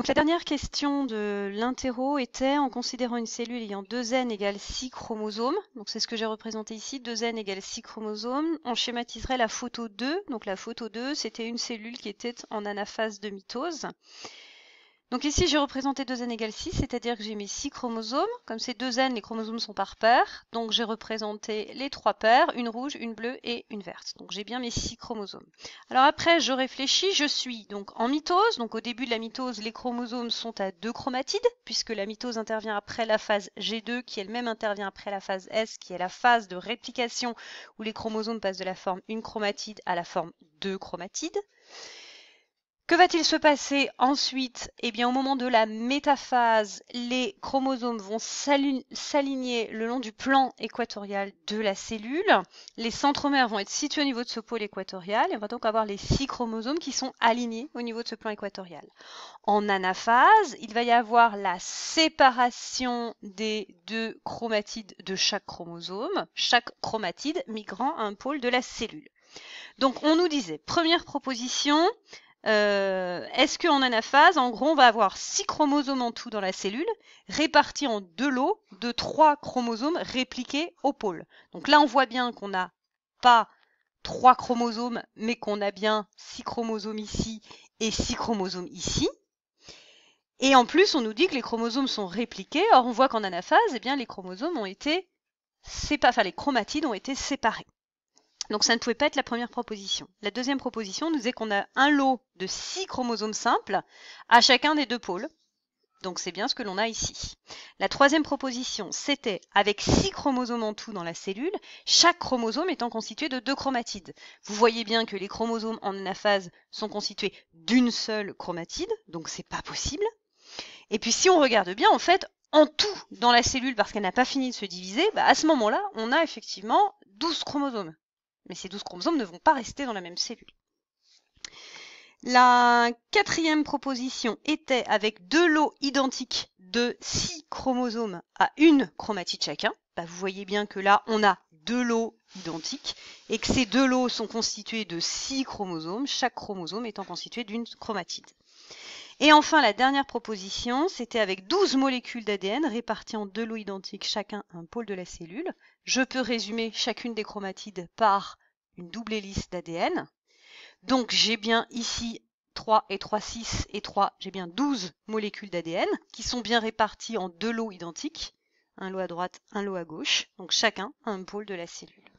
Donc la dernière question de l'interro était, en considérant une cellule ayant 2n égale 6 chromosomes, donc c'est ce que j'ai représenté ici, 2n égale 6 chromosomes, on schématiserait la photo 2. Donc la photo 2, c'était une cellule qui était en anaphase de mitose. Donc ici, j'ai représenté 2n égale 6, c'est-à-dire que j'ai mes 6 chromosomes. Comme c'est 2n, les chromosomes sont par paire. Donc j'ai représenté les 3 paires, une rouge, une bleue et une verte. Donc j'ai bien mes 6 chromosomes. Alors après, je réfléchis, je suis donc en mitose. Donc au début de la mitose, les chromosomes sont à 2 chromatides, puisque la mitose intervient après la phase G2, qui elle-même intervient après la phase S, qui est la phase de réplication, où les chromosomes passent de la forme 1 chromatide à la forme 2 chromatides. Que va-t-il se passer ensuite? Eh bien, au moment de la métaphase, les chromosomes vont s'aligner le long du plan équatorial de la cellule. Les centromères vont être situés au niveau de ce pôle équatorial et on va donc avoir les 6 chromosomes qui sont alignés au niveau de ce plan équatorial. En anaphase, il va y avoir la séparation des 2 chromatides de chaque chromosome, chaque chromatide migrant à un pôle de la cellule. Donc, on nous disait, première proposition, est-ce qu'en anaphase, en gros, on va avoir 6 chromosomes en tout dans la cellule, répartis en 2 lots de 3 chromosomes répliqués au pôle. Donc là, on voit bien qu'on n'a pas 3 chromosomes, mais qu'on a bien 6 chromosomes ici et 6 chromosomes ici. Et en plus, on nous dit que les chromosomes sont répliqués. Or, on voit qu'en anaphase, eh bien, les chromosomes ont été les chromatides ont été séparés. Donc ça ne pouvait pas être la première proposition. La deuxième proposition nous disait qu'on a un lot de 6 chromosomes simples à chacun des 2 pôles. Donc c'est bien ce que l'on a ici. La troisième proposition, c'était avec 6 chromosomes en tout dans la cellule, chaque chromosome étant constitué de 2 chromatides. Vous voyez bien que les chromosomes en anaphase sont constitués d'une seule chromatide, donc c'est pas possible. Et puis si on regarde bien, en fait, en tout dans la cellule, parce qu'elle n'a pas fini de se diviser, à ce moment-là, on a effectivement 12 chromosomes. Mais ces 12 chromosomes ne vont pas rester dans la même cellule. La quatrième proposition était avec 2 lots identiques de 6 chromosomes à une chromatide chacun. Vous voyez bien que là, on a 2 lots identiques et que ces 2 lots sont constitués de 6 chromosomes, chaque chromosome étant constitué d'une chromatide. Et enfin, la dernière proposition, c'était avec 12 molécules d'ADN réparties en 2 lots identiques, chacun à un pôle de la cellule. Je peux résumer chacune des chromatides par une double hélice d'ADN. Donc j'ai bien ici 3 et 3, 6 et 3, j'ai bien 12 molécules d'ADN qui sont bien réparties en 2 lots identiques, un lot à droite, un lot à gauche, donc chacun à un pôle de la cellule.